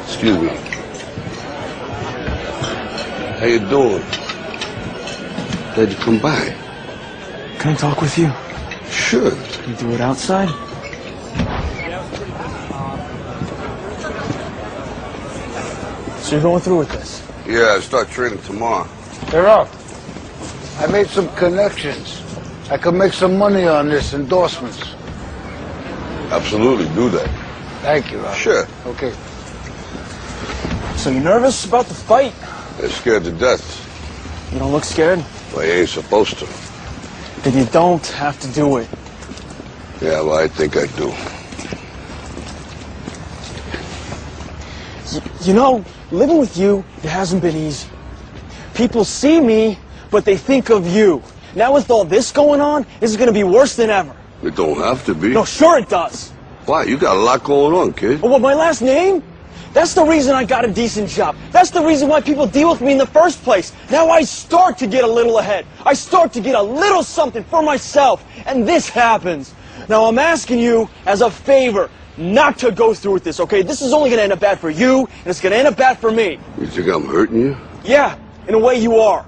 Excuse me. How you doing? Glad you come by. Can I talk with you? Sure. Can you do it outside? So you're going through with this? Yeah, I start training tomorrow. They're up. I made some connections. I could make some money on this, endorsements. Absolutely, do that. Thank you, Rob. Sure. Okay. So you nervous about the fight? They're scared to death. You don't look scared? Well, you ain't supposed to. Then you don't have to do it. Yeah, well, I think I do. You know, living with you, it hasn't been easy. People see me, but they think of you. Now with all this going on, this is going to be worse than ever. It don't have to be. No, sure it does. Why? You got a lot going on, kid. Oh, what, my last name? That's the reason I got a decent job. That's the reason why people deal with me in the first place. Now I start to get a little ahead. I start to get a little something for myself. And this happens. Now I'm asking you as a favor not to go through with this, okay? This is only going to end up bad for you, and it's going to end up bad for me. You think I'm hurting you? Yeah, in a way you are.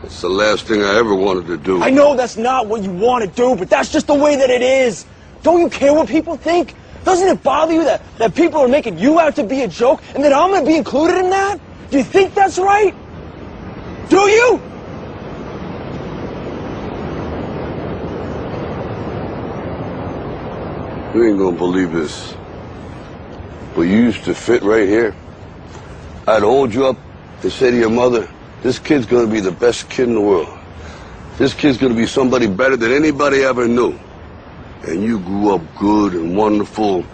That's the last thing I ever wanted to do. I know that's not what you want to do, but that's just the way that it is. Don't you care what people think? Doesn't it bother you that people are making you out to be a joke and that I'm going to be included in that? Do you think that's right? Do you? You ain't gonna believe this, but you used to fit right here. I'd hold you up and say to your mother, this kid's gonna be the best kid in the world. This kid's gonna be somebody better than anybody ever knew. And you grew up good and wonderful.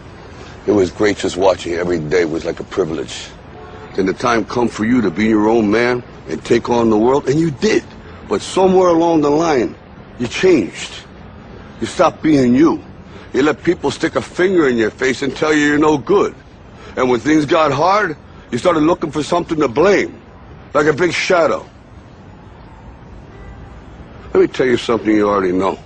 It was great just watching you every day. It was like a privilege. Then the time come for you to be your own man and take on the world, and you did. But somewhere along the line, you changed. You stopped being you. You let people stick a finger in your face and tell you you're no good. And when things got hard, you started looking for something to blame, like a big shadow. Let me tell you something you already know.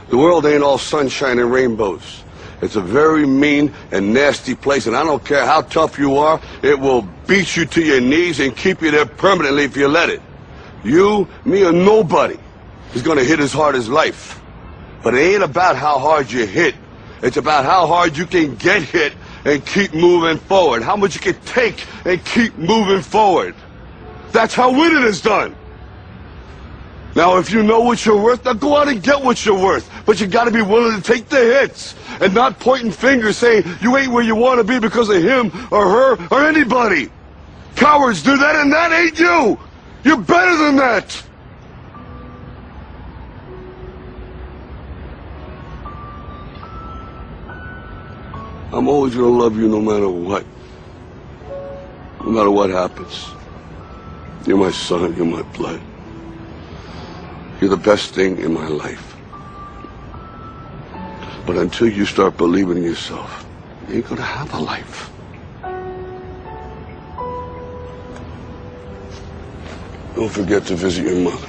The world ain't all sunshine and rainbows. It's a very mean and nasty place, and I don't care how tough you are, it will beat you to your knees and keep you there permanently if you let it. You, me, or nobody is gonna hit as hard as life. But it ain't about how hard you hit. It's about how hard you can get hit and keep moving forward. How much you can take and keep moving forward. That's how winning is done. Now, if you know what you're worth, now go out and get what you're worth. But you gotta be willing to take the hits and not pointing fingers saying you ain't where you want to be because of him or her or anybody. Cowards do that, and that ain't you. You're better than that. I'm always gonna love you no matter what. No matter what happens. You're my son, you're my blood. You're the best thing in my life. But until you start believing in yourself, you ain't gonna have a life. Don't forget to visit your mother.